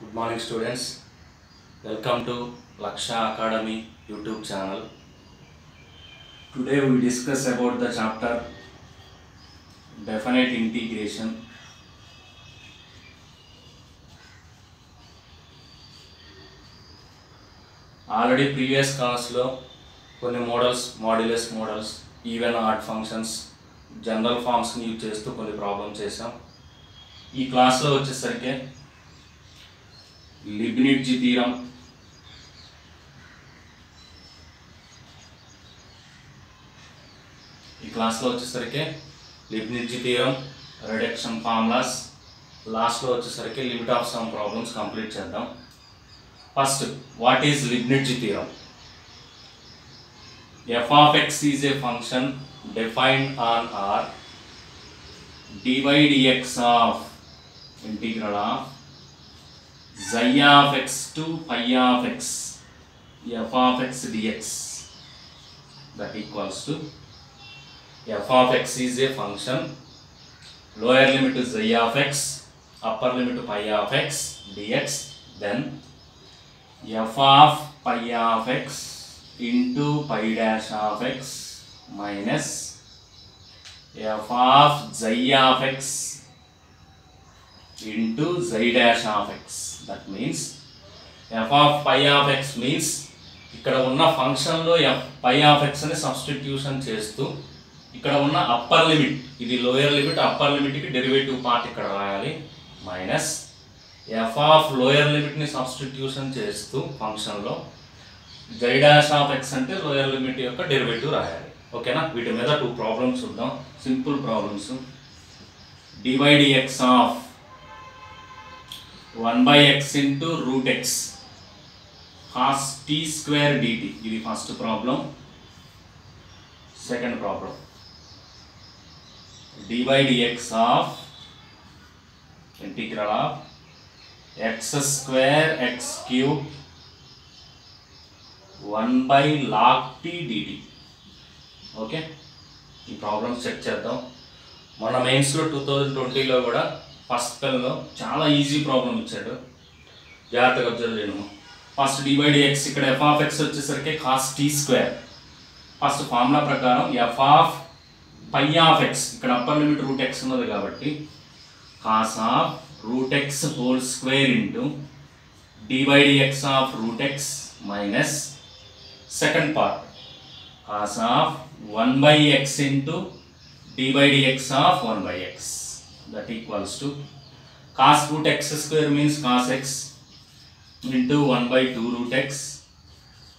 Good morning students. Welcome to Laksha Academy YouTube channel. Today we discuss about the chapter definite integration. Already previous class lo కొన్ని models modulus models even odd functions general forms ని use చేస్తూ కొన్ని problems చేసాం. ఈ class లో వచ్చేసరికి Leibniz theorem, Leibniz theorem, reduction formulas, last లో వచ్చేసరికి limit of sum problems complete చేద్దాం. First, what is Leibniz theorem? f of x is a function defined on R dy dx of integral of xi of x to phi of x f of x dx, that equals to f of x is a function lower limit to xi of x, upper limit to pi of x dx, then f of pi of x into pi dash of x minus f of xi of x into xi dash of x. That means f of pi of x means ఇక్కడ ఉన్న function లో pi of x ని substitution చేస్తూ ఇక్కడ ఉన్న upper limit, ఇది lower limit, upper limit కి derivative part ఇక్కడ రాయాలి, minus f of lower limit ని సబ్స్టిట్యూషన్ చేస్తూ ఫంక్షన్ లో xi dash of x అంటే లోయర్ లిమిట్ యొక్క డెరివేటివ్ రాయాలి. ఓకేనా? వీటి మీద 2 ప్రాబ్లమ్స్ చూద్దాం, simple problems. dy dx of 1/x into root x cos t square dt, ఇది first problem. Second problem, dy dx of integral of x square x cube 1/log t dt. Okay, ఈ problems check చేద్దాం. మన మెయిన్స్లో 2020లో కూడా first పెన్లో చాలా easy problem ఇచ్చాడు, జాగ్రత్తగా observe చేయను. ఫస్ట్ dy dx, ఇక్కడ f of x వచ్చేసరికి cos t square. First formula ప్రకారం f of pi of x, ఇక్కడ అప్పర్ లిమిట్ రూట్ x ఉన్నది కాబట్టి cos of root x whole square into dy dx of root x minus second part cos of 1/x into dy dx of 1/x, that equals to cos root x square means cos x into 1/2 root x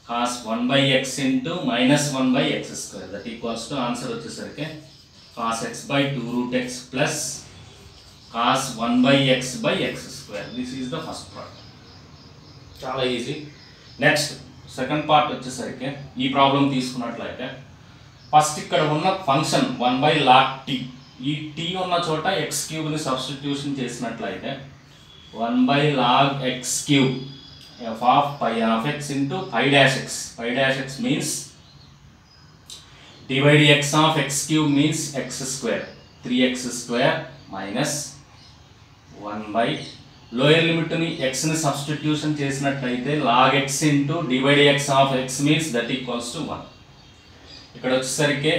cos 1/x into minus 1/x square, that equals to answer వచ్చేసరికి cos x by 2 root x plus cos 1/x by x square. This is the first part, చాలా easy. Next second part వచ్చేసరికి ఈ problem తీసుకున్నట్లయితే first ఇక్కడ ఉన్న function 1/log t, ఈ t ఉన్న చోట x క్యూబ్ని సబ్స్టిట్యూషన్ చేసినట్లయితే 1/log x cube f of pi of x into pi dash x. Pi dash x means dy dx of x cube means x square, 3x square minus 1/, lower limit ని x ని substitution చేసినట్లయితే log x into dy dx of x means that equals to 1. ఇక్కడ వచ్చేసరికి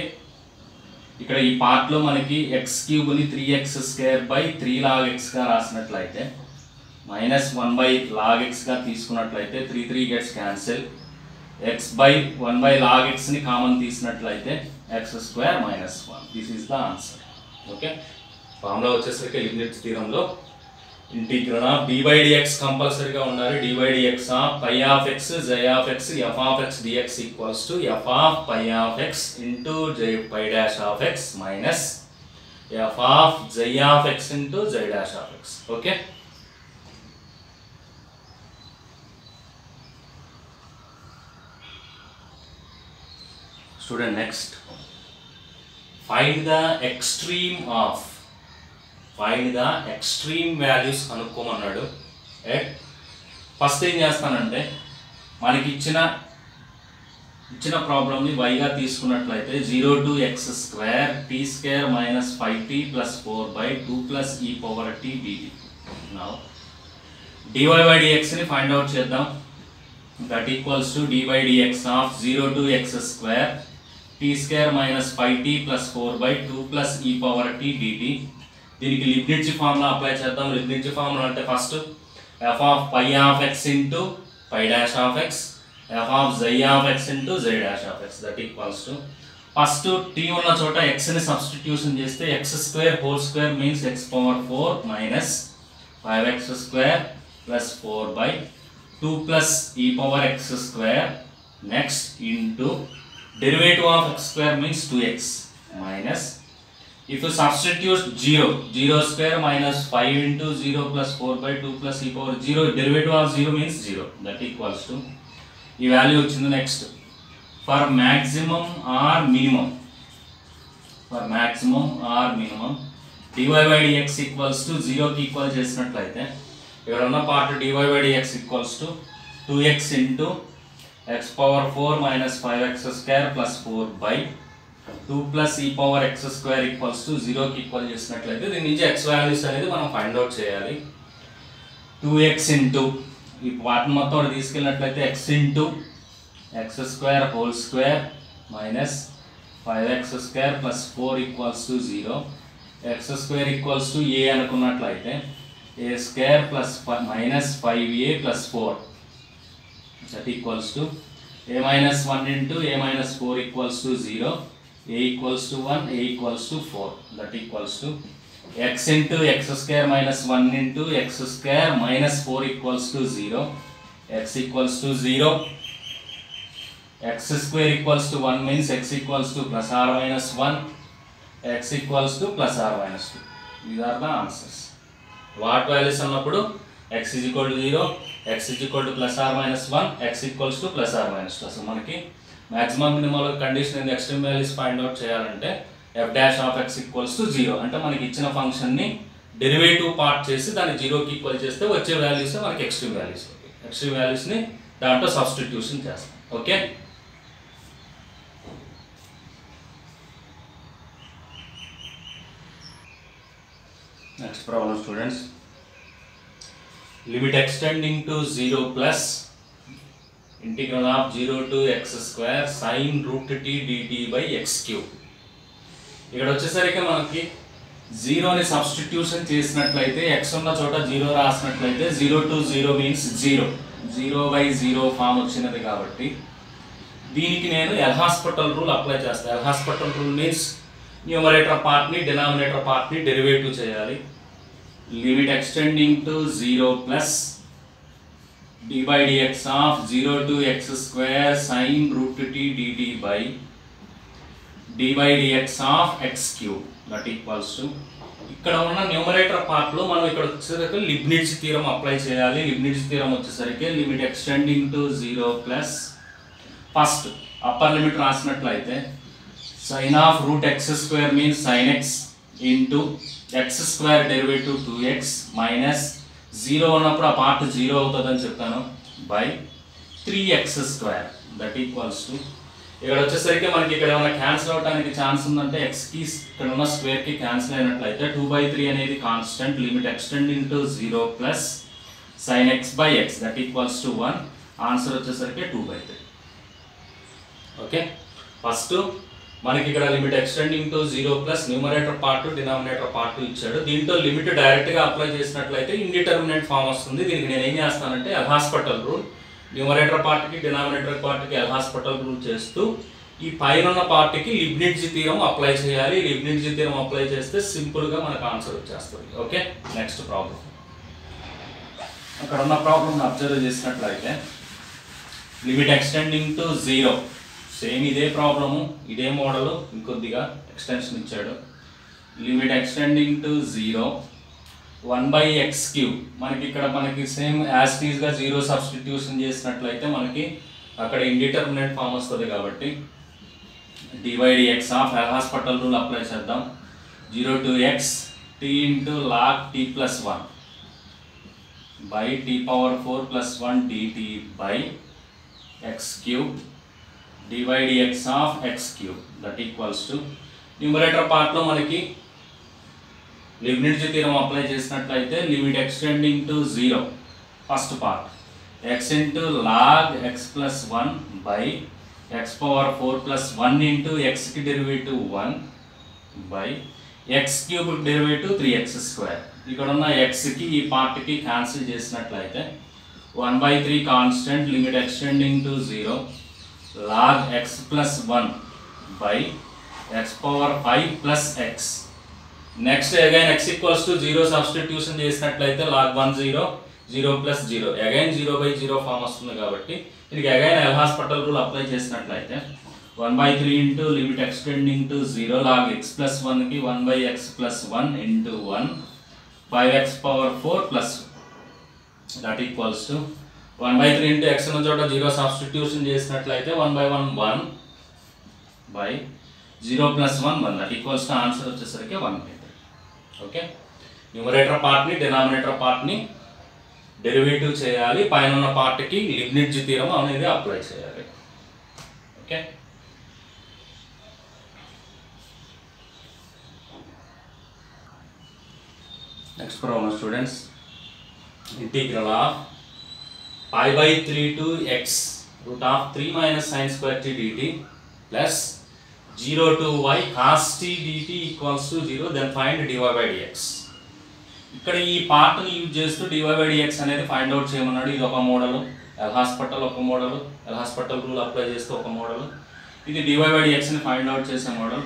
ఇక్కడ ఈ part లో మనకి x cube ని 3x square by 3 log x గా రాసినట్లయితే మైనస్ 1/log x గా తీసుకున్నట్లయితే 3 gets cancel, x by 1/log x ని కామన్ తీసినట్లయితే x square minus 1. This is the answer. Okay, formula వచ్చేసరికి లీబ్నిట్జ్ థీరంలో ఇంటిగ్రల్ ఆఫ్ dy dx కంపల్సరీగా ఉండాలి. dy dx of pi of x xi of x f of x dx equals to f of pi of x into pi dash of x minus f of xi of x into xi dash of x. Okay, student, next, find the extreme values కనుక్కోమన్నాడు. First ఏం చేస్తానంటే మనకి ఇచ్చిన ప్రాబ్లమ్ని వైగా తీసుకున్నట్లయితే 0 to x square t square minus 5t plus 4/2 plus e power t dt. Now dy by dx ని find out చేద్దాం. That equals to dy dx of 0 to x square t square minus 5t plus 4 by 2 plus e power t dt. దీనికి Leibniz formula apply చేద్దాం. Leibniz formula అంటే first f of pi of x into pi dash of x, f of xi of x into z dash of x, that equals to first t ఉన్న చోట x ని substitution చేస్తే x square whole square means x power 4 minus 5x square plus 4 by 2 plus e power x square, next into derivative of x square means 2x minus, if you substitute 0 square minus 5 into 0 plus 4 by 2 plus e power 0, derivative of 0 means 0, that equals to ఈ value వచ్చింది. Next for maximum or minimum, for maximum or minimum dy by dx equals to 0 కి equal చేసినట్లయితే ఇక్కడ ఉన్న part dy by dx equals to 2x into x power 4 minus 5x square plus 4 by 2 plus e power x square equals to 0 కి equal చేసినట్లయితే దీని నుంచి x values అనేది మనం ఫైండ్ అవుట్ చేయాలి. 2x into ఈ పార్ట్ మొత్తం తీసుకెళ్ళినట్లయితే x into x square whole square minus 5x square plus 4 equals to 0, x square equals to a అనుకున్నట్లయితే a square plus minus 5a plus 4, that equals to a minus 1 into a minus 4 equals to 0, a equals to 1, a equals to 4, that equals to x into x square minus 1 into x square minus 4 equals to 0, x equals to 0, x square equals to 1 means x equals to plus or minus 1, x equals to plus or minus 2. These are the answers. What values అన్నప్పుడు x is equal to 0, x is equal to plus or minus 1, x equals to plus or minus 2. So మనకి maximum minimum condition in extreme values find out చేయాలంటే f dash of x equals to 0 అంటే మనకి ఇచ్చిన function ని derivative part చేసి దాన్ని 0 కి equal చేస్తే వచ్చే వాల్యూస్ మనకి ఎక్స్ట్రీమ్ వాల్యూస్. ఎక్స్ట్రీమ్ వాల్యూస్ ని దాంట్లో సబ్స్టిట్యూషన్ చేస్తాం. Okay, next problem students, limit extending to 0 plus integral of 0 to x square sin root t dt by x cube. ఇక్కడ వచ్చేసరికి మనకి 0 ని సబ్స్టిట్యూషన్ చేసినట్లయితే x ఉన్న చోట 0 రాసినట్లయితే 0 to 0 means 0 by 0 ఫామ్ వచ్చినది కాబట్టి దీనికి నేను ఎల్హాస్పిటల్ రూల్ అప్లై చేస్తాను. ఎల్హాస్పిటల్ రూల్ మీన్స్ న్యూమరేటర్ పార్ట్ ని డినామినేటర్ పార్ట్ ని డెరివేటివ్ చేయాలి. Limit extending to 0 plus dy dx of 0 to x square sin root t dt by dy dx of x cube, that equals to ఇక్కడ ఉన్న numerator part లో మనం ఇక్కడ వచ్చేసరికి Leibniz theorem apply చేయాలి. Leibniz theorem వచ్చేసరికి limit extending to 0 plus first upper limit రాసినట్లయితే sin of root x square means sin x into x square derivative 2x minus 0 ఉన్నప్పుడు ఆ పార్ట్ 0 అవుతుందని చెప్తాను by 3x square, that equals to ఇక్కడ వచ్చేసరికి మనకి ఇక్కడ ఏమైనా క్యాన్సిల్ అవడానికి ఛాన్స్ ఉందంటే x కి ఇక్కడ ఉన్న స్క్వేర్ కి క్యాన్సిల్ అయినట్లయితే 2/3 అనేది constant. Limit extending to 0 plus sin x by x, that equals to 1. Answer వచ్చేసరికి 2/3. ఓకే, ఫస్ట్ మనకి ఇక్కడ limit extending to 0 plus numerator part denominator part ఇచ్చాడు. దీంట్లో లిమిట్ డైరెక్ట్ గా అప్లై చేసినట్లయితే ఇండిటర్మినేట్ ఫామ్ వస్తుంది. దీనికి నేను ఏం చేస్తానంటే ఎల్హాస్పిటల్ రూల్ న్యూమరేటర్ పార్ట్ కి డినామినేటర్ పార్ట్ కి ఎల్హాస్పిటల్ రూల్ చేస్తూ ఈ పైన ఉన్న పార్ట్ కి లీబ్నిట్జ్ థీరం అప్లై చేయాలి. లీబ్నిట్జ్ థీరం అప్లై చేస్తే సింపుల్ గా మనకు ఆన్సర్ వచ్చేస్తుంది. Okay, next problem. అక్కడ ఉన్న ప్రాబ్లం అబ్జర్వ్ చేసినట్లయితే లిమిట్ ఎక్స్టెండింగ్ టు 0, సేమ్ ఇదే ప్రాబ్లము, ఇదే మోడల్, ఇంకొద్దిగా ఎక్స్టెన్షన్ ఇచ్చాడు. లిమిట్ ఎక్స్టెండింగ్ టు 0 1/x³ మనకి ఇక్కడ మనకి సేమ్ యాజ్ టీజ్ గా 0 సబ్స్టిట్యూషన్ చేసినట్లయితే మనకి అక్కడ ఇండిటర్మినేట్ ఫామ్ వస్తుంది కాబట్టి dy dx of L'Hospital rule apply చేద్దాం. 0 to x t into log t plus 1 by t power 4 plus 1 dt by x³ dy dx of x³, that equals to numerator part లో మనకి Leibniz theorem apply చేసినట్లయితే limit extending to 0 first part x into log x plus 1 by x power 4 plus 1 into x కి derivative 1 by x cube derivative 3x square. ఇక్కడ ఉన్న x కి ఈ part కి cancel చేసినట్లయితే 1/3 constant limit extending to 0 log x plus 1 by x power 5 plus x. Next again x equals to 0 substitution చేసినట్లయితే log 1 0 0 plus 0 again 0/0 form వస్తుంది కాబట్టి దీనికి again L hospital rule apply చేసినట్లయితే 1/3 into limit extending to 0 log x plus 1 కి 1/x plus 1 into 1 5x power 4 plus that equals to 1/3 into x ఉన్న చోట 0 substitution చేసినట్లయితే 1/1 1 by 0 plus 1 1 that equals to answer వచ్చేసరికి 1/3. Okay, numerator పార్ట్ని denominator పార్ట్ని derivative చేయాలి, పైన ఉన్న పార్ట్కి లీబ్నిట్జ్ థీరం అనేది అప్లై చేయాలి. Okay, next problem students, integral of π/3 to x root of 3 minus sin square t dt plus 0 to y cos t dt equals to 0, then find dy by dx. ఇక్కడ ఈ పార్ట్ని use చేస్తూ dy by dx అనేది find out చేయమన్నాడు. ఇది ఒక model, L'Hospital ఒక model, L'Hospital rule apply చేస్తూ ఒక మోడల్, ఇది dy by dx ని ఫైండ్ అవుట్ చేసే model.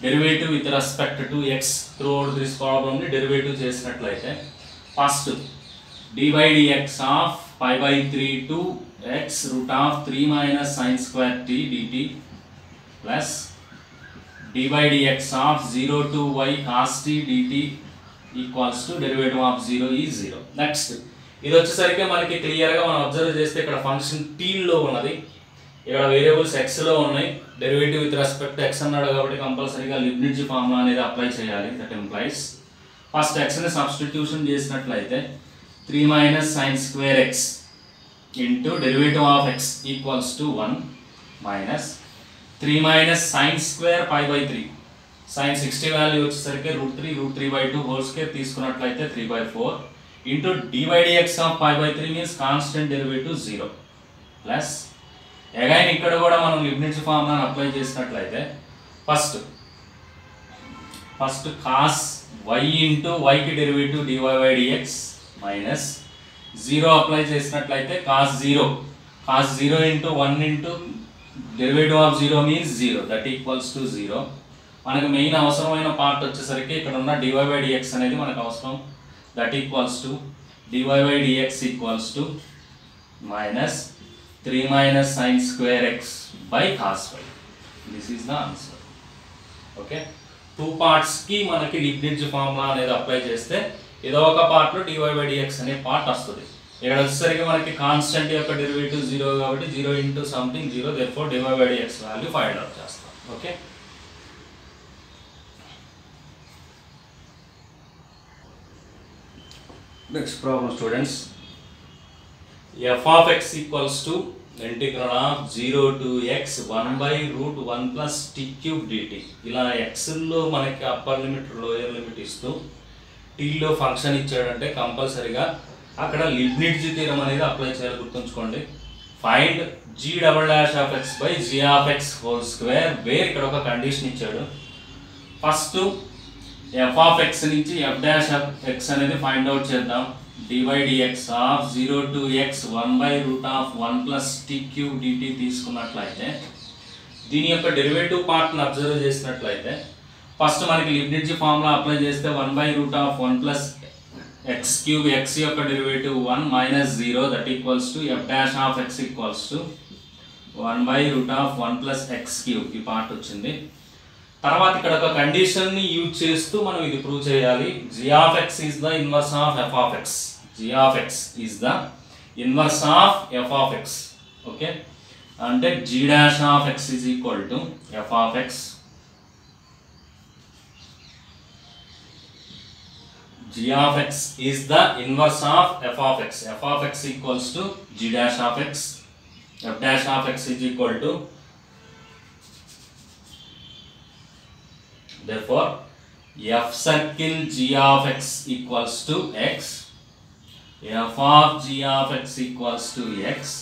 Derivative with respect to x throughout this ప్రాబ్లమ్ని డెరివేటివ్ చేసినట్లయితే first dy by dx of π/3 to x root of 3 minus sin square t dt plus dy by dx of 0 to y cos t dt equals to derivative of 0 is 0. Next ఇది వచ్చేసరికి మనకి క్లియర్గా మనం observe చేస్తే ఇక్కడ function t లో ఉన్నది, ఇక్కడ వేరియబుల్స్ x లో ఉన్నాయి, డెరివేటివ్ విత్ రెస్పెక్ట్ x అన్నాడు కాబట్టి కంపల్సరీగా లీబ్నిట్జ్ ఫార్ములా అనేది అప్లై చేయాలి. దట్ ఇంప్లైస్ ఫస్ట్ x ని సబ్స్టిట్యూషన్ చేసినట్లయితే 3 minus sin square x into derivative of x equals to 1 minus 3 minus sin square π/3 sin 60 value వచ్చేసరికి √3/2 హోల్ స్క్వేర్ తీసుకున్నట్లయితే 3/4 into dy by dx of π/3 means constant derivative 0 plus again ఇక్కడ కూడా మనం Leibniz ఫార్ములాను apply చేసినట్లయితే first cos y into y కి derivative dy by dx minus 0 apply చేసినట్లయితే cos 0 into 1 into derivative of 0 means 0, that equals to 0. మనకు main అవసరమైన part వచ్చేసరికి ఇక్కడ ఉన్న dy by dx అనేది మనకు అవసరం. That equals to dy by dx equals to minus 3 minus sin square x by cos y. This is the answer. Okay, two పార్ట్స్కి మనకి లీబ్నిట్జ్ ఫార్ములా అనేది అప్లై చేస్తే ఏదో ఒక పార్ట్లో dy by dx అనే పార్ట్ వస్తుంది. ఇక్కడ వచ్చేసరికి మనకి కాన్స్టెంట్ యొక్క డెరివేటివ్ 0 కాబట్టి 0 into something 0, therefore dy by dx value find out చేస్తాం. Okay, next problem students, f of x equals to integral of 0 to x 1/√1 plus t cube dt. ఇలా xలో మనకి అప్పర్ లిమిట్ లోయర్ లిమిట్ ఇస్తూ టీలో function ఇచ్చాడంటే కంపల్సరీగా అక్కడ Leibniz theorem అనేది apply చేయాలి. గుర్తుంచుకోండి, find g'(x) by g(x) whole square, where ఇక్కడ ఒక కండిషన్ ఇచ్చాడు. ఫస్ట్ f of x నుంచి f'(x) అనేది ఫైండ్ అవుట్ చేద్దాం. dy by dx of 0 to x 1/√1 plus t cube dt తీసుకున్నట్లయితే దీని యొక్క డెరివేటివ్ పార్ట్ని అబ్జర్వ్ చేసినట్లయితే ఫస్ట్ మనకి లీబ్నిట్జ్ ఫార్ములా అప్లై చేస్తే 1/√1 plus x cube, x యొక్క derivative 1 minus 0, that equals to f'(x) equals to 1/√1 plus x cube. ఈ part వచ్చింది. తర్వాత ఇక్కడ ఒక కండిషన్ని యూజ్ చేస్తూ మనం ఇది ప్రూవ్ చేయాలి. g(x) is the inverse of f(x). g(x) is the inverse of f(x). Okay, అంటే g'(x) is equal to f(x). g(x) is the inverse of f(x). f(x) equals to g'(x). f'(x) is equal to, therefore f circle g(x) equals to x. F of G of X equals to X.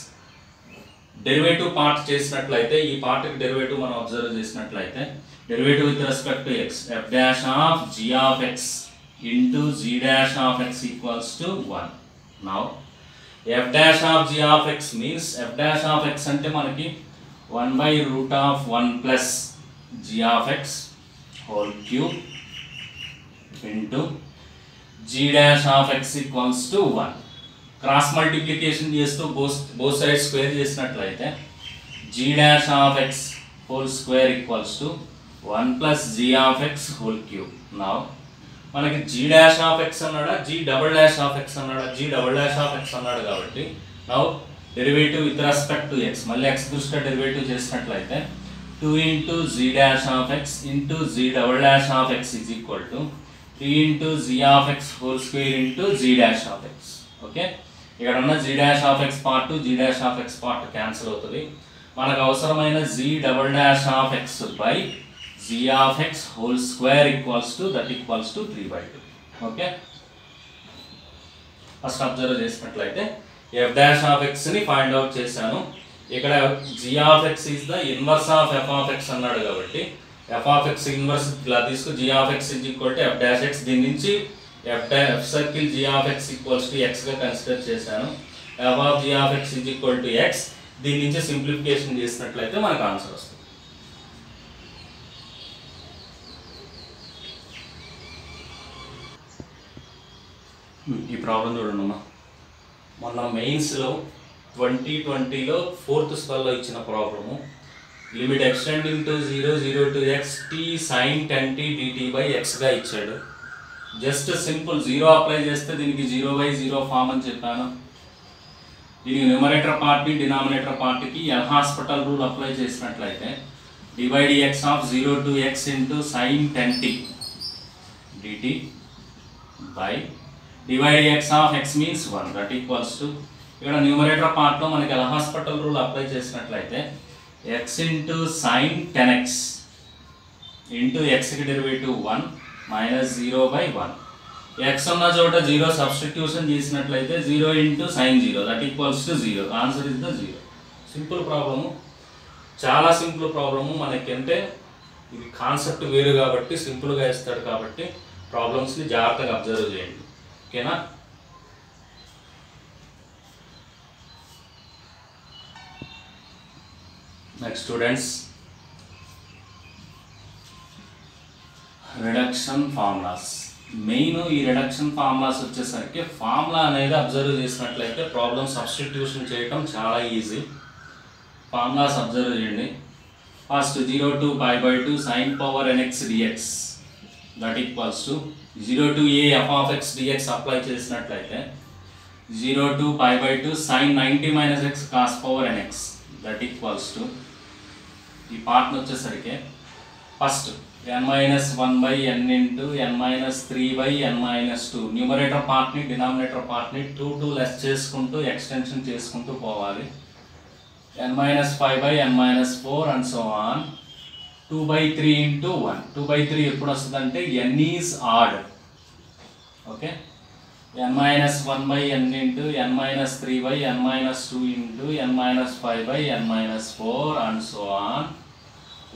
Derivative part చేసినట్లయితే ఈ పార్ట్కి derivative మనం observe చేసినట్లయితే derivative with respect to X F dash of G of X into G dash of X equals to 1. Now F dash of G of X means F dash of X అంటే మనకి 1/√1 plus G of X whole cube into G dash of X equals to 1. Cross multiplication చేస్తూ both side square చేసినట్లయితే G dash of X whole square equals to 1 plus G of X whole cube. Now మనకి G dash of X అన్నాడా G double dash of X అన్నాడా G double dash of X అన్నాడు కాబట్టి now derivative with respect to X మళ్ళీ X దృష్ట్యా derivative చేసినట్లయితే 2 into G dash of X into G double dash of X is equal to 3 into G of X whole square into G dash of X. Okay, ఇక్కడ ఉన్న G dash of X part G dash of X part cancel అవుతుంది. మనకు అవసరమైన G double dash of X by G of X whole square equals to 3/2. Okay, first observe చేసినట్లయితే F dash of ఎక్స్ని find out చేశాను. ఇక్కడ G of X is the inverse of F of X అన్నాడు కాబట్టి F of X inverse ఇలా తీసుకు G of X is equal to F dash X. దీని నుంచి F circle G of X equals to ఎక్స్గా consider చేశాను. F of G of X is equal to X. దీని నుంచి సింప్లిఫికేషన్ చేసినట్లయితే మనకు ఆన్సర్ వస్తుంది. ఈ ప్రాబ్లం చూడండి అమ్మా, మొన్న మెయిన్స్లో 2020లో 4th స్పెల్లో ఇచ్చిన ప్రాబ్లము limit extending to 0 to x t sin 10t dt by ఎక్స్గా ఇచ్చాడు. జస్ట్ సింపుల్ 0 అప్లై చేస్తే దీనికి 0/0 ఫామ్ అని చెప్పాను. దీనికి న్యూమరేటర్ పార్ట్ని డినామినేటర్ పార్ట్కి ఎల్ హాస్పిటల్ రూల్ అప్లై చేసినట్లయితే divide x of 0 to x into sin 10t dt by divide x of x means 1 that equals to ఇక్కడ న్యూమరేటర్ పార్ట్లో మనకి ఎల్ హాస్పిటల్ రూల్ అప్లై చేసినట్లయితే x into sin 10x into xకి derivative 1 minus 0/1. x ఉన్న చోట 0 substitution చేసినట్లయితే 0 into sin 0 that equals to 0. Answer is the 0. Simple problem, చాలా simple problem. మనకి అంటే ఇది కాన్సెప్ట్ వేరు కాబట్టి సింపుల్గా ఇస్తాడు కాబట్టి ప్రాబ్లమ్స్ని జాగ్రత్తగా అబ్జర్వ్ చేయండి. ఓకేనా? Next students, reduction formulas. Main ఈ రిడక్షన్ ఫార్ములాస్ వచ్చేసరికి ఫార్ములా అనేది అబ్జర్వ్ చేసినట్లయితే ప్రాబ్లమ్ సబ్స్టిట్యూషన్ చేయటం చాలా ఈజీ. ఫార్ములాస్ అబ్జర్వ్ చేయండి. First 0 to π/2 sin power nx dx that equals to 0 to a f of x dx apply చేసినట్లయితే 0 to π/2 sin 90 - x cos power nx that equals to ఈ part వచ్చేసరికి first n-1/n into n-3/n-2 numerator పార్ట్ని denominator పార్ట్ని 2 less చేసుకుంటూ extension చేసుకుంటూ పోవాలి. n-5/n-4 and so on. 2/3 into 1. 2/3 ఎప్పుడు వస్తుంది అంటే n is odd. Okay, n-1/n into n-3/n-2 into n-5/n-4 and so on.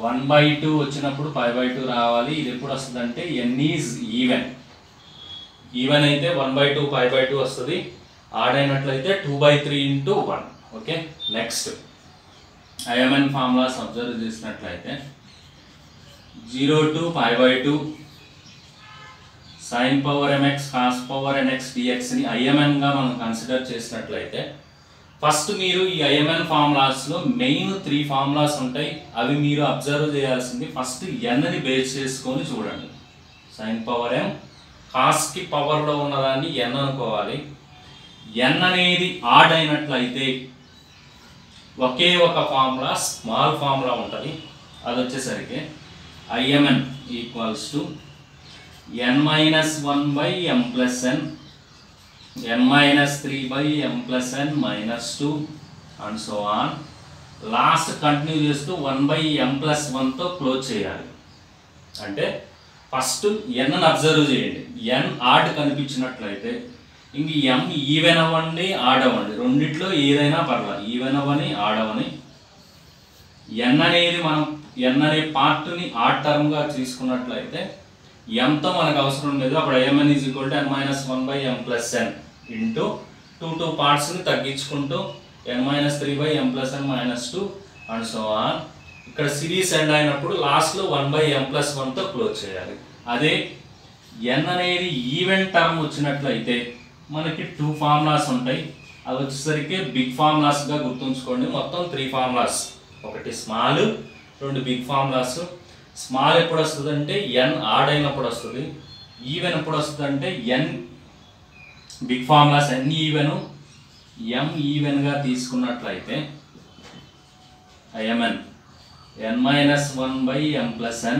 1/2 వచ్చినప్పుడు 5/2 రావాలి. ఇది ఎప్పుడు వస్తుంది అంటే n ఈజ్ ఈవెన్. ఈవెన్ అయితే 1/2 5/2 వస్తుంది. ఆడ్ అయినట్లయితే 2/3 into 1. Okay, next IMN formulas observe చేసినట్లయితే 0 to π/2 sin power mx cos power nx dxని IMNగా మనం కన్సిడర్ చేసినట్లయితే ఫస్ట్ మీరు ఈ IMN ఫార్ములాస్లో మెయిన్ 3 ఫార్ములాస్ ఉంటాయి. అవి మీరు అబ్జర్వ్ చేయాల్సింది ఫస్ట్ nని బేస్ చేసుకొని చూడండి. sin power m కాస్కి పవర్లో ఉన్నదాన్ని n అనుకోవాలి. n అనేది ఆడ్ అయినట్లయితే ఒకే ఒక ఫార్ములా స్మాల్ ఫార్ములా ఉంటుంది. అది వచ్చేసరికి IMN equals to n-1/m + n n-3/m+n-2 and so on. Last continue చేస్తూ 1/m+1తో క్లోజ్ చేయాలి. అంటే ఫస్ట్ n అబ్జర్వ్ చేయండి. n ఆడ్ కనిపించినట్లయితే ఇంక ఎం ఈవెన్ అవ్వండి ఆడ్ అవ్వండి, రెండిట్లో ఏదైనా పర్లేదు, ఈవెన్ అవ్వని ఆడ్ అవ్వని. ఎన్ అనేది మనం ఎన్ అనే పార్ట్ని ఆడ్ టర్మ్గా తీసుకున్నట్లయితే ఎంతో మనకు అవసరం లేదు. అప్పుడు mn = n-1/m+n ఇంటూ టూ పార్ట్స్ని తగ్గించుకుంటూ n-3/m+n-2 అండ్ సో ఆన్. ఇక్కడ సిరీస్ ఎండ్ అయినప్పుడు లాస్ట్లో 1/m+1తో క్లోజ్ చేయాలి. అదే n అనేది ఈవెన్ టర్మ్ వచ్చినట్లయితే మనకి 2 ఫార్ములాస్ ఉంటాయి. అవి వచ్చేసరికి బిగ్ ఫార్ములాస్గా గుర్తుంచుకోండి. మొత్తం 3 ఫార్ములాస్, ఒకటి స్మాల్, 2 బిగ్ ఫార్ములాస్. స్మాల్ ఎప్పుడు వస్తుంది అంటే n ఆడ్ అయినప్పుడు వస్తుంది. ఈవెన్ ఎప్పుడు వస్తుంది అంటే n big formulas n even m ఈవెన్గా తీసుకున్నట్లయితే mn n-1/m+n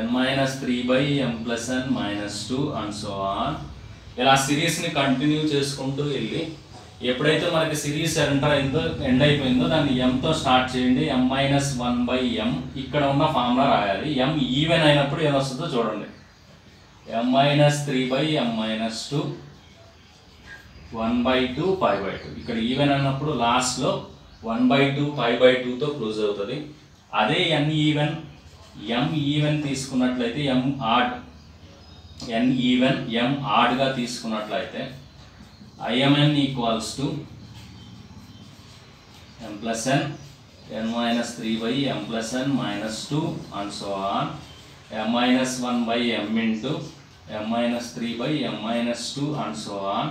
n-3/m+n-2 and so on. ఇలా సిరీస్ని కంటిన్యూ చేసుకుంటూ వెళ్ళి ఎప్పుడైతే మనకి సిరీస్ ఎండ్ అయిపోయిందో దాన్ని ఎంతో స్టార్ట్ చేయండి. m-1/m ఇక్కడ ఉన్న ఫార్ములా రాయాలి. m ఈవెన్ అయినప్పుడు ఏమొస్తుందో చూడండి. m-3/m-2 1/2 π/2. ఇక్కడ ఈవెన్ అయినప్పుడు లాస్ట్లో 1/2 π/2తో క్లోజ్ అవుతుంది. అదే n ఈవెన్ తీసుకున్నట్లయితే m ఆడ్గా తీసుకున్నట్లయితే imn = m+n n-3/m+n-2 and so on m-1/m into m-3/m-2 and so on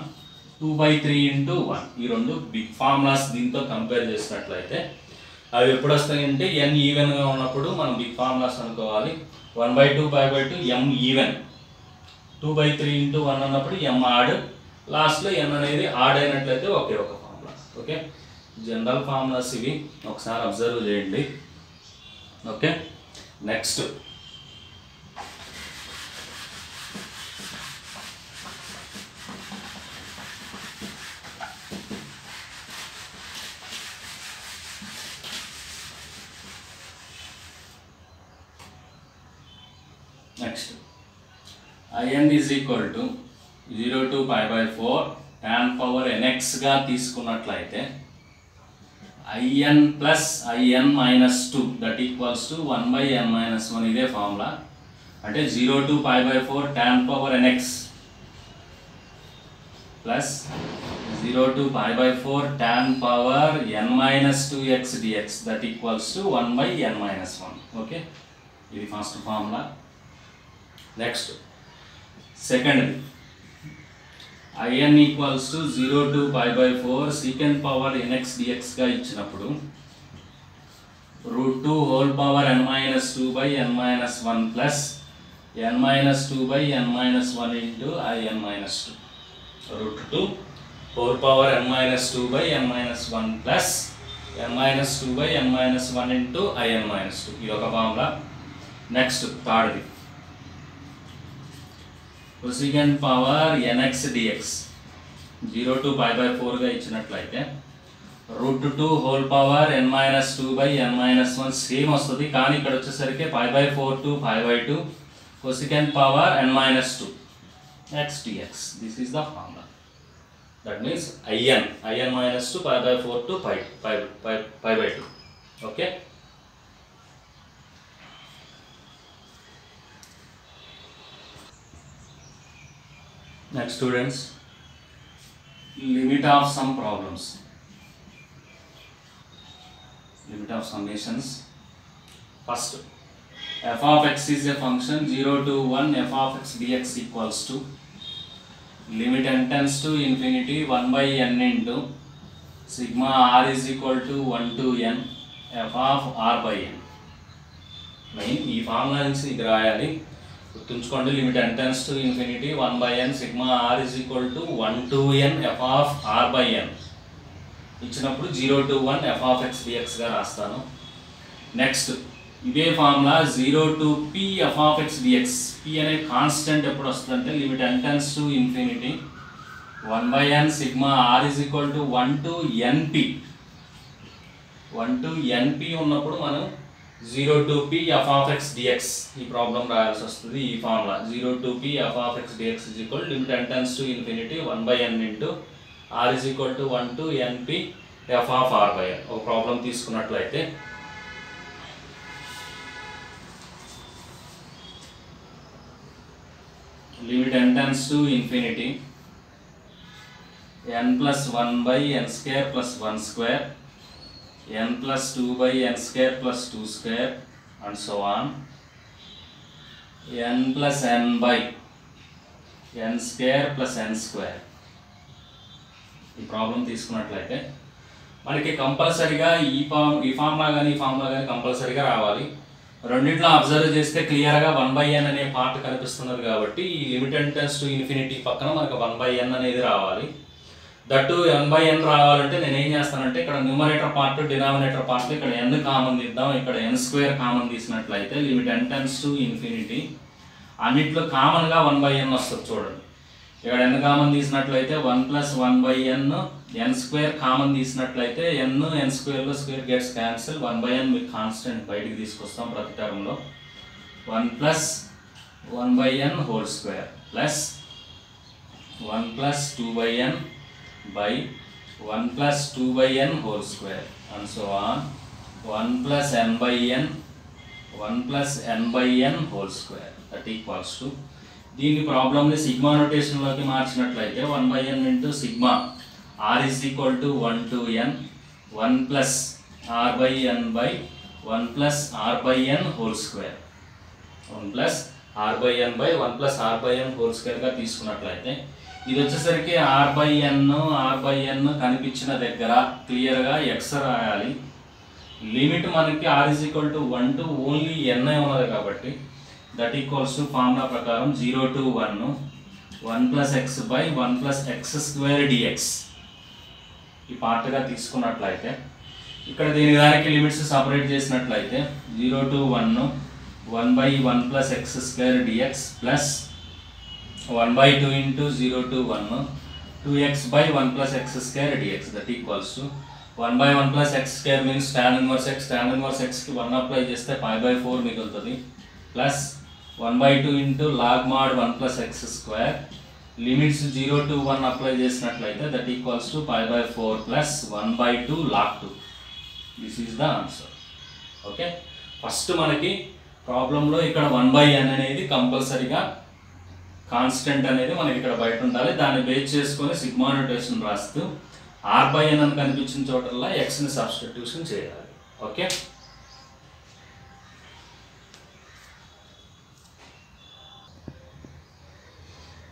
2/3 into 1. ఈ రెండు బిగ్ ఫార్ములాస్ దీంతో కంపేర్ చేసినట్లయితే అవి ఎప్పుడు వస్తాయంటే n ఈవెన్గా ఉన్నప్పుడు మనం బిగ్ ఫార్ములాస్ అనుకోవాలి. 1/2 π/2 m ఈవెన్, 2/3 into 1 అన్నప్పుడు m ఆడ్, లాస్ట్లో n అనేది ఆడ్ అయినట్లయితే ఒకే ఒక ఫార్ములా. ఓకే, జనరల్ ఫార్ములాస్ ఇవి, ఒకసారి అబ్జర్వ్ చేయండి. Okay, next in is equal to 0 to π/4 tan power nx గా తీసుకున్నట్లయితే in plus in minus 2 that equals to 1/n-1. ఇదే ఫార్ములా. అంటే 0 to π/4 tan power nx plus 0 to π/4 tan power n-2x dx that equals to 1/n-1. Okay, ఇది first formula. Next second, in equals to 0 to π/4 secant power nx dx గా ఇచ్చినప్పుడు √2 whole power n-2/n-1 plus n-2/n-1 into in-2. √2 whole power n-2/n-1 plus n-2/n-1 into in-2. ఇది ఒక formula. Next థర్డ్ది, cosecant power nx dx 0 to π/4 గా ఇచ్చినట్లయితే √2 whole power n-2/n-1 same వస్తుంది, కానీ ఇక్కడ వచ్చేసరికి π/4 to π/2 cosecant power n-2 x dx. This is the formula. That means in-2 π/4 to π/2. Okay. Next students, limit of some problems, limit of summations. First, f of x is a function 0 to 1 f of x dx equals to limit n tends to infinity 1/n into sigma r is equal to 1 to n f of r by n. Main ఈ formula నుంచి ఇది రాయాలి, గుర్తుంచుకోండి. Limit n tends to infinity 1/n sigma r is equal to 1 to n f of r by n ఇచ్చినప్పుడు 0 to 1 f of x dx గా రాస్తాను. Next ఇదే formula 0 to p f of x dx. p అనే constant ఎప్పుడు వస్తుందంటే limit n tends to infinity 1/n sigma r is equal to 1 to np. 1 to np ఉన్నప్పుడు మనం 0 to p f of x dx ఈ problem రాయాల్సి వస్తుంది. ఈ formula 0 to p f of x dx is equal limit n tends to infinity 1 by n into r is equal to 1 to np f of r by n. ఒక problem తీసుకున్నట్లయితే limit n tends to infinity n plus 1 by n square plus 1 square n plus 2 by n square plus 2 square and so on n plus n by n square plus n square. ఈ problem తీసుకున్నట్లయితే మనకి కంపల్సరీగా ఈ formula కానీ కంపల్సరీగా రావాలి. రెండింటిలో observe చేస్తే క్లియర్గా 1/n అనే పార్ట్ కనిపిస్తున్నది కాబట్టి ఈ limit n tends to infinity పక్కన మనకు 1/n అనేది రావాలి. దట్టు 1/n రావాలంటే నేను ఏం చేస్తానంటే ఇక్కడ న్యూమరేటర్ పార్ట్ డినామినేటర్ పార్ట్ ఇక్కడ n కామన్ తీద్దాం. ఇక్కడ n స్క్వేర్ కామన్ తీసినట్లయితే limit n tends to infinity అన్నిట్లో కామన్గా 1/n వస్తుంది. చూడండి ఇక్కడ n కామన్ తీసినట్లయితే 1 + 1/n n స్క్వేర్ కామన్ తీసినట్లయితే n స్క్వేర్లో స్క్వేర్ గెట్స్ క్యాన్సిల్ 1/n మీకు కాన్స్టెంట్ బయటికి తీసుకొస్తాం ప్రతి టర్మ్లో 1 + 1/n whole square plus 1 + 2/n by 1 + 2/n whole square and so on 1 + n/n 1 + n/n whole square that equals to దీని ప్రాబ్లమ్ని సిగ్మా నోటేషన్లోకి మార్చినట్లయితే 1/n into sigma r is equal to 1 to n 1 + r/n by 1 + r/n whole square 1 + r/n by 1 + r/n whole square గా తీసుకున్నట్లయితే ఇది వచ్చేసరికి r/n కనిపించిన దగ్గర క్లియర్గా x రాయాలి. లిమిట్ మనకి r is equal to 1 to only n ఉన్నది కాబట్టి దట్ ఈక్వల్స్ టు ఫార్ములా ప్రకారం 0 to 1 1 + x by 1 + x² dx ఈ పార్ట్గా తీసుకున్నట్లయితే ఇక్కడ దానికి లిమిట్స్ సపరేట్ చేసినట్లయితే 0 to 1 1 by 1 + x² dx plus 1/2 into 0 to 1 2x by 1 + x² dx that equals to 1 by 1 + x² means tan inverse x కి 1 apply చేస్తే π/4 మిగులుతుంది plus 1/2 into log mod 1 + x² limits 0 to 1 apply చేసినట్లయితే that equals to π/4 plus 1/2 log 2. This is the answer. Okay, first మనకి ప్రాబ్లంలో ఇక్కడ 1/n అనేది కంపల్సరీగా constant అనేది మనకి ఇక్కడ బయట ఉండాలి. దాన్ని బేస్ చేసుకొని సిగ్మా నోటేషన్ రాస్తూ r/n అని కనిపించిన చోటల్లా xని సబ్స్టిట్యూషన్ చేయాలి. ఓకే,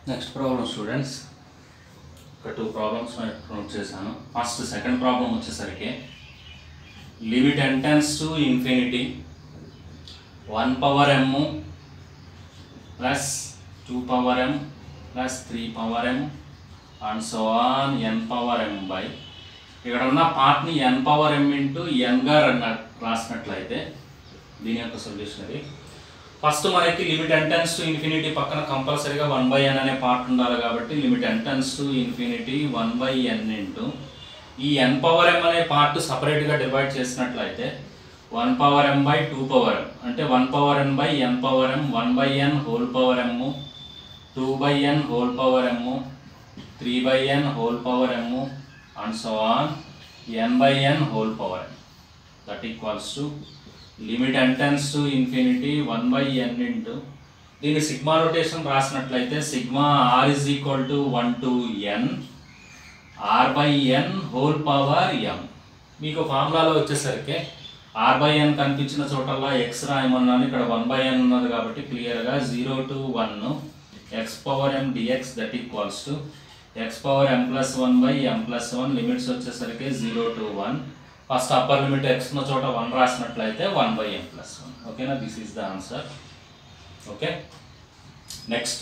నెక్స్ట్ ప్రాబ్లం స్టూడెంట్స్ ఒక 2 ప్రాబ్లమ్స్ నోట్ చేశాను. ఫస్ట్ సెకండ్ ప్రాబ్లం వచ్చేసరికి limit n tends to infinity 1/m plus 2/m plus 3/m and so on n/m by ఇక్కడ ఉన్న పార్ట్ని n/m into n గా రాసినట్లయితే దీని యొక్క సొల్యూషన్ అది. ఫస్ట్ మనకి limit n tends to infinity పక్కన కంపల్సరీగా 1/n అనే పార్ట్ ఉండాలి కాబట్టి limit n tends to infinity 1/n into ఈ n/m అనే పార్ట్ సపరేట్గా డివైడ్ చేసినట్లయితే 1/m by 2/m అంటే 1/n by n/m 1/n whole power m 2/n whole power m 3/n whole power m and so on n/n whole power m that equals to limit n tends to infinity 1/n into దీని sigma notation రాసినట్లయితే sigma r is equal to 1 to n r/n whole power m. మీకు ఫార్ములాలో వచ్చేసరికి r/n కనిపించిన చోటల్లా x రాయమన్నాను. ఇక్కడ 1/n ఉన్నది కాబట్టి క్లియర్గా 0 to 1 x/m dx that equals to x/m plus 1 by m plus 1 limits వచ్చేసరికి 0 to 1 first upper limit x ఉన్న చోట 1 రాసినట్లయితే 1/m plus 1. ఓకేనా, this is the answer. Okay, next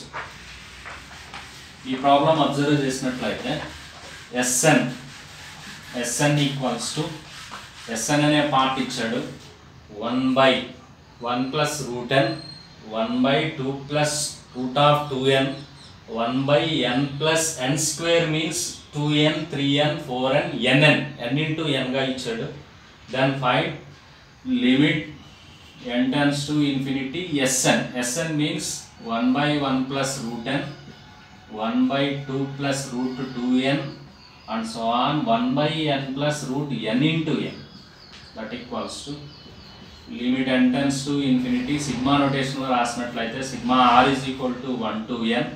ఈ ప్రాబ్లం అబ్జర్వ్ చేసినట్లయితే Sn ఈక్వల్స్ టు Sn అనే part ఇచ్చాడు 1/1 plus √n 1/2 plus √2n 1/n plus n square means 2n 3n 4n nn n into n గా ఇచ్చాడు. Then find limit n tends to infinity Sn. Sn means 1 by 1 plus root n, 1 by 2 plus root 2n and so on, 1 by n plus root n into n. That equals to limit n tends to infinity, sigma notation లో రాసినట్లయితే sigma r is equal to 1 to n,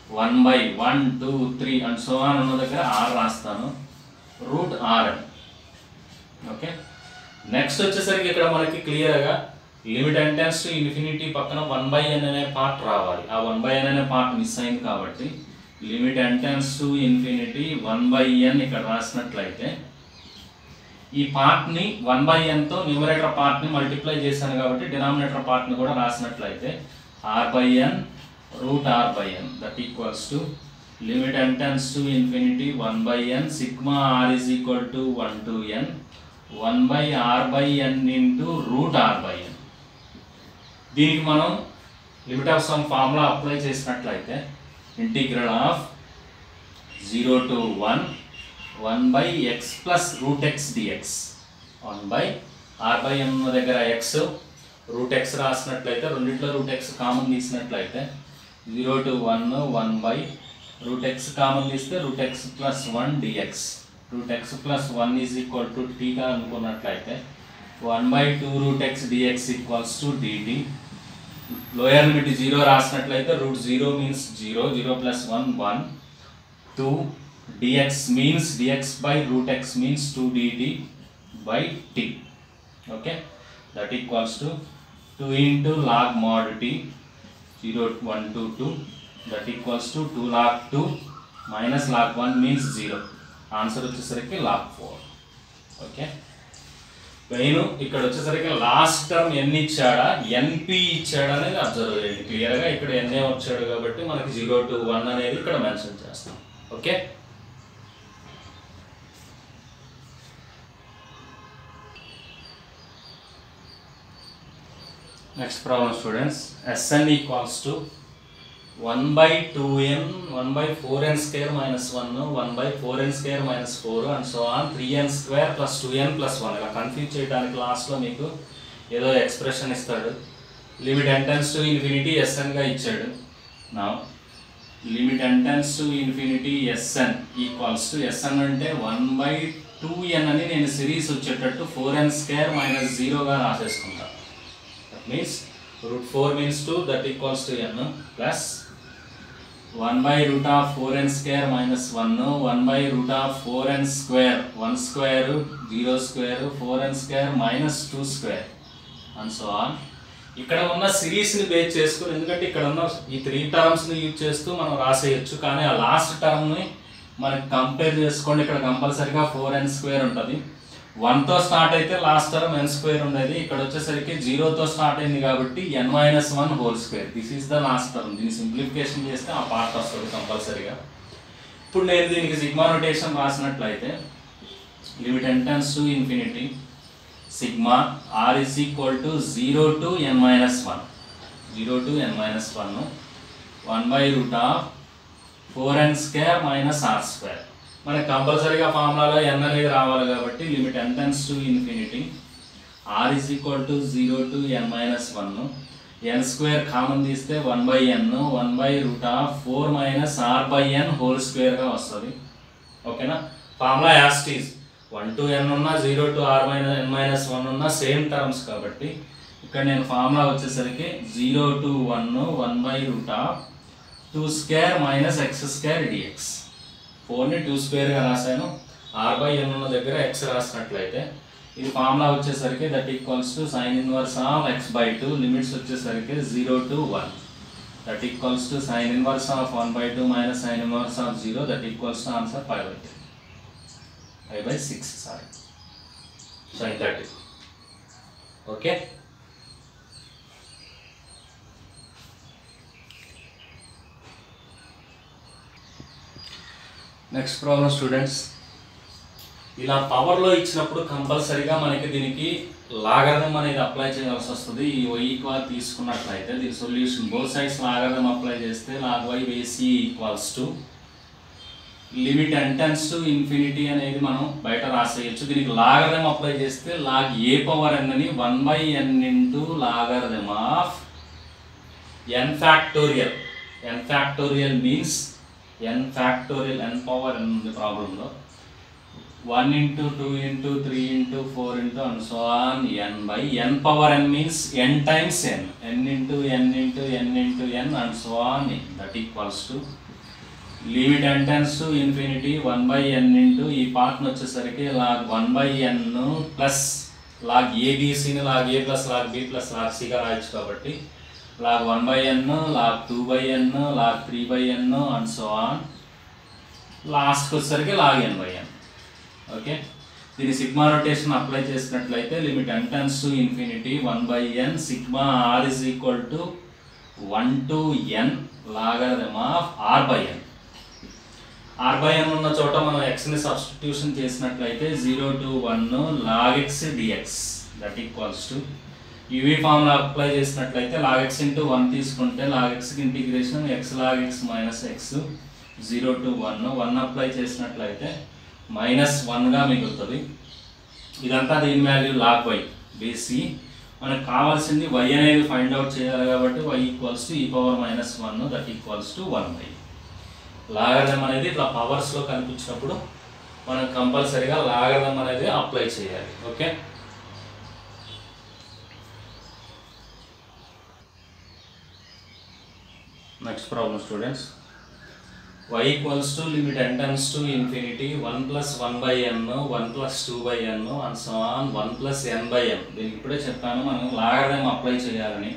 1 by 1, 2, 3 and so on ఉన్న దగ్గర r రాస్తాను, root rn. Okay, next వచ్చేసరికి ఇక్కడ మనకి క్లియర్గా limit n tends to infinity పక్కన 1 by n అనే పార్ట్ రావాలి. ఆ 1 by n అనే పార్ట్ మిస్ అయింది కాబట్టి limit n tends to infinity 1 by n ఇక్కడ రాసినట్లయితే ఈ పార్ట్ని 1 by n తో న్యూమరేటర్ పార్ట్ని మల్టిప్లై చేశాను కాబట్టి డినామినేటర్ పార్ట్ని కూడా రాసినట్లయితే r by n root r by n, that equals to limit n tends to infinity 1 by n sigma r is equal to 1 to n 1 by r by n into root r by n. దీనికి మనం limit of some formula apply చేసినట్లయితే integral of 0 to 1 1 by x plus root x dx, 1 by r by n దగ్గర x root x రాసినట్లయితే రెండిట్లో root x common తీసినట్లయితే 0 to 1 1 by root x common తీస్తే root x plus 1 dx, root x plus 1 is equal to t గా అనుకున్నట్లయితే 1 by 2 root x dx equals to dt. Lower limit 0 రాసినట్లయితే root 0 means 0, 0 plus 1 1, 2 dx means dx by root x means 2 dt by t. Okay, that equals to 2 into log mod t 0 1 to 2, that equals to 2 log 2 minus log 1 means 0. Answer వచ్చేసరికి log 4. Okay, main ఇక్కడ వచ్చేసరికి last term n ఇచ్చాడా np ఇచ్చాడా అనేది observe చేయండి క్లియర్గా. ఇక్కడ n వచ్చాడు కాబట్టి మనకి 0 to 1 అనేది ఇక్కడ మెన్షన్ చేస్తాం. Okay, next problem students, Sn equals to 1 by 2n 1 by 4n square minus 1 1 by 4n square minus 4 and so on 3n square plus 2n plus 1. ఇలా కన్ఫ్యూజ్ చేయడానికి లాస్ట్లో మీకు ఏదో ఎక్స్ప్రెషన్ ఇస్తాడు. Limit n tends to infinity Sn గా ఇచ్చాడు. నా limit n tends to infinity Sn equals to Sn అంటే 1 by 2n అని నేను సిరీస్ వచ్చేటట్టు 4n square minus 0 గా రాసేసుకుంటాను. Means root 4 means 2, that equals to n plus 1 by root of 4n square minus 1 1 by root of 4n square 1 square 0 square 4n square minus 2 square and so on. ఇక్కడ ఉన్న సిరీస్ని base చేసుకుని, ఎందుకంటే ఇక్కడ ఉన్న ఈ 3 టర్మ్స్ని use చేస్తూ మనం రాసేయచ్చు, కానీ ఆ లాస్ట్ టర్మ్ని మనకి కంపేర్ చేసుకోండి. ఇక్కడ కంపల్సరీగా 4n స్క్వేర్ ఉంటుంది. 1తో స్టార్ట్ అయితే లాస్ట్ టర్మ్ n స్క్వేర్ ఉండేది, ఇక్కడ వచ్చేసరికి 0తో స్టార్ట్ అయింది కాబట్టి n minus 1 whole square. This is the last term. దీన్ని సింప్లిఫికేషన్ చేస్తే ఆ పార్ట్ వస్తుంది కంపల్సరీగా. ఇప్పుడు నేను దీనికి సిగ్మా నోటేషన్ రాసినట్లయితే limit n tends to infinity sigma r is equal to 0 to n minus 1, 0 to n minus 1 1 by root of 4n square minus r square. మనకి కంపల్సరీగా ఫార్ములాలో n అనేది రావాలి కాబట్టి limit n tends to infinity r is equal to 0 to n minus 1, n square common తీస్తే 1 by n 1 by root of 4 minus r by n whole స్క్వేర్గా వస్తుంది. ఓకేనా, formula as it is 1 to n ఉన్నా 0 to r n minus 1 ఉన్నా same terms కాబట్టి ఇక్కడ నేను formula వచ్చేసరికి 0 to 1 1 by root of 2 square minus x square dx. 4ని 2 స్క్వేర్గా రాశాను, r by n ఉన్న దగ్గర x రాసినట్లయితే ఇది ఫార్ములా వచ్చేసరికి that equals to sine inverse of x by 2, limits వచ్చేసరికి 0 to 1, that equals to sine inverse of 1 by 2 minus sine inverse of 0, that equals to answer 5 by 6 sorry sin 30. Okay, next problem students, ఇలా పవర్లో ఇచ్చినప్పుడు కంపల్సరీగా మనకి దీనికి logarithm అనేది apply చేయాల్సి వస్తుంది. ఈ y ఈక్వల్ తీసుకున్నట్లయితే దీని solution both sides logarithm apply చేస్తే log y by c equals to limit n tends to infinity అనేది మనం బయట రాసేయచ్చు. దీనికి లాగరిథం అప్లై చేస్తే లాగ్ ఏ పవర్ n అని 1/n into logarithm of n factorial. n factorial means n factorial n power n ఉంది ప్రాబ్లంలో 1 into 2 into 3 into 4 into and so on n by n power n means n times n into n into n into n and so on n. That equals to limit n tends to infinity 1/n into ఈ part వచ్చేసరికి log 1/n plus log abc ని log a plus log b plus log c గా రాయొచ్చు కాబట్టి log 1/n log 2/n log 3/n and so on last వచ్చేసరికి log n/n. Okay, దీని sigma rotation apply చేసినట్లయితే limit n tends to infinity 1/n sigma r is equal to 1 to n logarithm of r/n. r/n ఉన్న చోట మనం x ని substitution చేసినట్లయితే 0 to 1 log x dx. That equals to UV formula apply చేసినట్లయితే log x into 1 తీసుకుంటే log x కి integration x log x minus x 0 to 1 apply చేసినట్లయితే -1 గా మిగులుతుంది. ఇదంతా దీని వాల్యూ log y బేసి. మనకు కావాల్సింది y అనేది ఫైండ్ అవుట్ చేయాలి కాబట్టి y equals to e power -1 that equals to 1/. Logarithm అనేది ఇట్లా పవర్స్లో కనిపించినప్పుడు మనం కంపల్సరీగా లాగరిథం అనేది అప్లై చేయాలి. Okay, next problem students. y equals to limit n tends to infinity 1 plus 1/n 1 plus 2/n and so on 1 plus n/n. దీనికి ఇప్పుడే చెప్పాను మనం లాగరిథం అప్లై చేయాలని.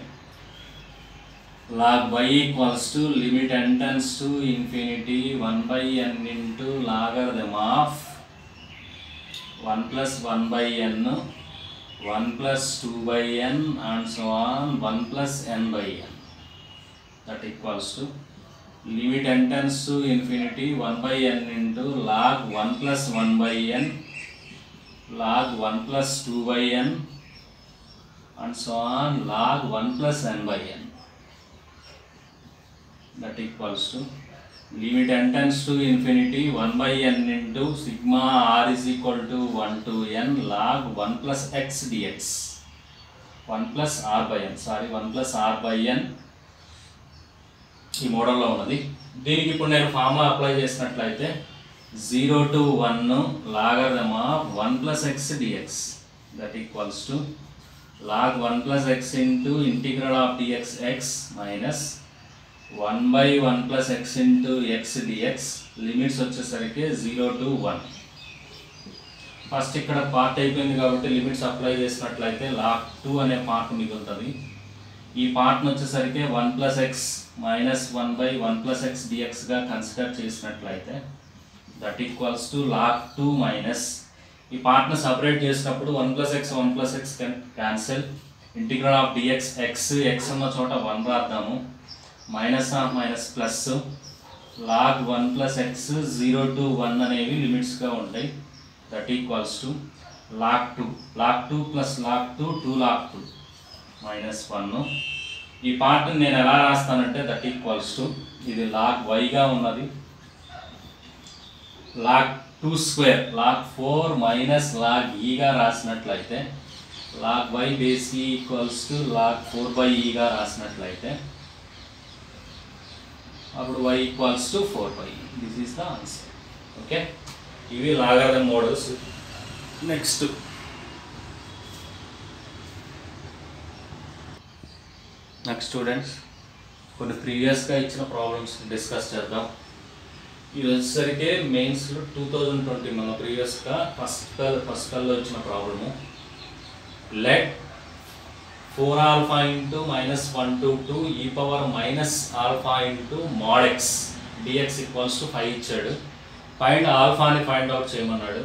log y equals to limit n tends to infinity 1/n into logarithm of 1 plus 1/n 1 plus 2/n and so on 1 plus n/n. That equals to limit n tends to infinity 1/n into log 1 plus 1/n log 1 plus 2/n and so on log 1 plus n/n. That equals to limit n tends to infinity 1/n into sigma r is equal to 1 to n log 1 plus x dx 1 plus r/n 1 plus r/n ఈ మోడల్లో ఉన్నది. దీనికి ఇప్పుడు నేను formula apply చేసినట్లయితే 0 to 1 logarithm of 1 plus x dx that equals to log 1 plus x into integral of dx x minus 1/1 plus x into x dx. Limits వచ్చేసరికి 0 to 1. First ఇక్కడ part అయిపోయింది కాబట్టి లిమిట్స్ అప్లై చేసినట్లయితే log 2 అనే part మిగులుతుంది. ఈ పార్ట్ని వచ్చేసరికి 1 plus x minus 1/1 plus x dx గా కన్సిడర్ చేసినట్లయితే that equals to log 2 minus ఈ పార్ట్ని సపరేట్ చేసినప్పుడు 1 plus x 1 plus x cancel integral of dx x ఉన్న చోట 1 రాద్దాము minus of minus plus log 1 plus x 0 to 1 అనేవి లిమిట్స్గా ఉంటాయి. That equals to log 2 plus log 2 2 log 2 -1. ఈ పార్ట్ నేను ఎలా రాస్తానంటే దట్ ఈక్వల్స్ టు ఇది log y గా ఉన్నది log 2 square log 4 minus log e గా రాసినట్లయితే log y base e equals to log 4/e గా రాసినట్లయితే అప్పుడు y equals to 4/e. This is the answer. Okay, ఇవి లాగరిథం మోడల్స్. నెక్స్ట్ స్టూడెంట్స్ కొన్ని ప్రీవియస్గా ఇచ్చిన ప్రాబ్లమ్స్ డిస్కస్ చేద్దాం. ఇది వచ్చేసరికి మెయిన్స్లో 2020 మన ప్రీవియస్గా ఫస్ట్ కల్లో వచ్చిన problem. Let 4α into -1 to 2 e power -α into mod x dx equals to 5 ఇచ్చాడు. ఫైండ్ ఆల్ఫాని ఫైండ్ అవుట్ చేయమన్నాడు.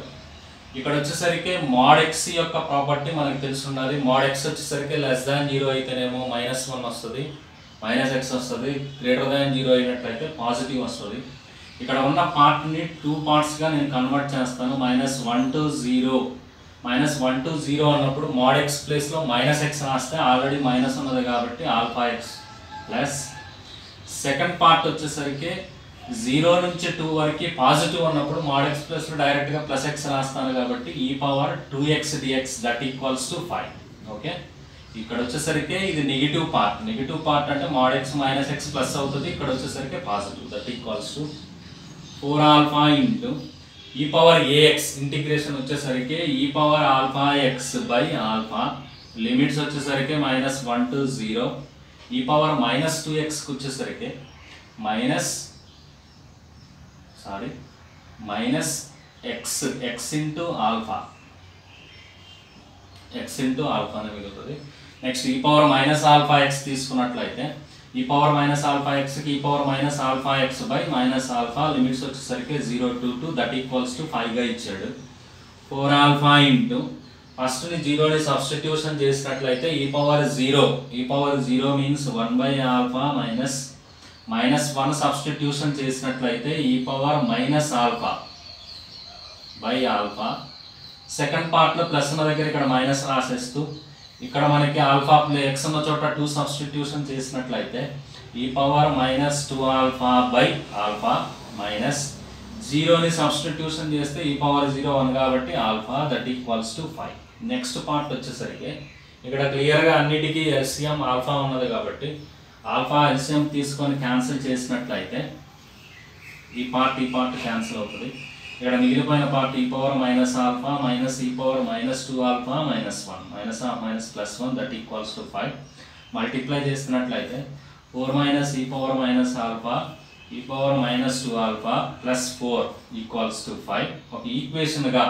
ఇక్కడ వచ్చేసరికి mod x యొక్క ప్రాపర్టీ మనకు తెలిసి ఉన్నది. mod x వచ్చేసరికి <0 అయితేనేమో -1 వస్తుంది, -x వస్తుంది, <0 అయినట్లయితే పాజిటివ్ వస్తుంది. ఇక్కడ ఉన్న పార్ట్ని 2 పార్ట్స్గా నేను కన్వర్ట్ చేస్తాను. -1 to 0 అన్నప్పుడు mod x ప్లేస్లో -x రాస్తే ఆల్రెడీ మైనస్ ఉన్నది కాబట్టి alpha x plus second part వచ్చేసరికి 0 నుంచి 2 వరకు పాజిటివ్ ఉన్నప్పుడు mod x ప్లస్ డైరెక్ట్గా ప్లస్ ఎక్స్ రాస్తాను కాబట్టి e power 2x dx that equals to 5. Okay, ఇక్కడ వచ్చేసరికి ఇది నెగిటివ్ పార్ట్ అంటే mod x minus X plus అవుతుంది. ఇక్కడ వచ్చేసరికి positive that equals to 4 alpha into ఈ పవర్ ఏఎక్స్ ఇంటిగ్రేషన్ వచ్చేసరికి ఈ power alpha X by alpha limits వచ్చేసరికి -1 to 0 ఈ పవర్ -2xకి వచ్చేసరికి మైనస్ ఎక్స్ ఇంటూ ఆల్ఫా అని మిగులుతుంది. నెక్స్ట్ ఈ పవర్ మైనస్ ఆల్ఫా ఎక్స్ తీసుకున్నట్లయితే ఈ పవర్ మైనస్ ఆల్ఫా ఎక్స్కి ఈ power minus alpha X by minus alpha limits వచ్చేసరికి 0 to 2 దట్ ఈక్వల్స్ టు 5గా ఇచ్చాడు. 4 ఆల్ఫా ఇంటూ ఫస్ట్ని 0ని సబ్స్టిట్యూషన్ చేసినట్లయితే ఈ power 0 means 1 by alpha minus 1 substitution చేసినట్లయితే ఈ power minus alpha by alpha. Second పార్ట్లో ప్లస్ ఉన్న దగ్గర ఇక్కడ మైనస్ రాసేస్తూ ఇక్కడ మనకి ఆల్ఫా ఎక్స్ ఉన్న చోట 2 సబ్స్టిట్యూషన్ చేసినట్లయితే ఈ power -2 alpha by alpha minus 0ని సబ్స్టిట్యూషన్ చేస్తే ఈ పవర్ 1 కాబట్టి alpha that equals to 5. Next part వచ్చేసరికి ఇక్కడ క్లియర్గా అన్నిటికీ ఎల్సిఎం ఆల్ఫా ఉన్నది కాబట్టి ఆల్ఫా ఎల్సిఎం తీసుకొని క్యాన్సిల్ చేసినట్లయితే ఈ పార్ట్ క్యాన్సిల్ అవుతుంది. ఇక్కడ మిగిలిపోయిన పార్ట్ ఈ పవర్ మైనస్ ఆల్ఫా మైనస్ ఈ power -2 alpha -1 -+1 that equals to 5. Multiply చేసినట్లయితే 4 మైనస్ ఈ పవర్ మైనస్ ఆల్ఫా ఈ power -2 alpha plus 4 equals to 5. ఒక ఈక్వేషన్గా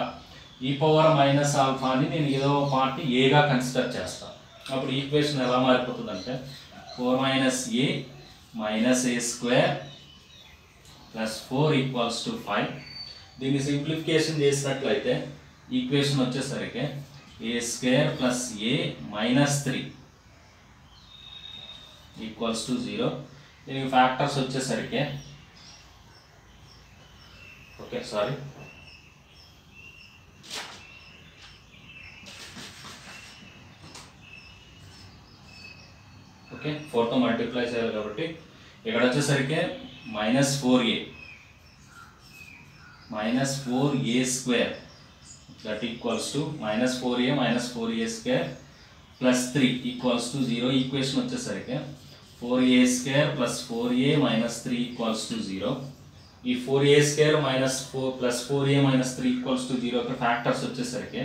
ఈ పవర్ మైనస్ ఆల్ఫాని నేను ఏదో పార్ట్ ఏగా కన్సిడర్ చేస్తాను. అప్పుడు ఈక్వేషన్ ఎలా మారిపోతుందంటే 4 - a -a² plus 4 equals to 5. దీన్ని సింప్లిఫికేషన్ చేసినట్లయితే ఈక్వేషన్ వచ్చేసరికి a² plus a -3 equals to 0. దీనికి ఫ్యాక్టర్స్ వచ్చేసరికి ఓకే 4తో మల్టిప్లై చేయాలి కాబట్టి ఇక్కడ వచ్చేసరికి -4a -4a² that equals to -4a -4a² plus 3 equals to 0. Equation వచ్చేసరికి 4a² plus 4a -3 equals to 0. ఈ 4a² plus 4a -3 equals to 0 యొక్క ఫ్యాక్టర్స్ వచ్చేసరికి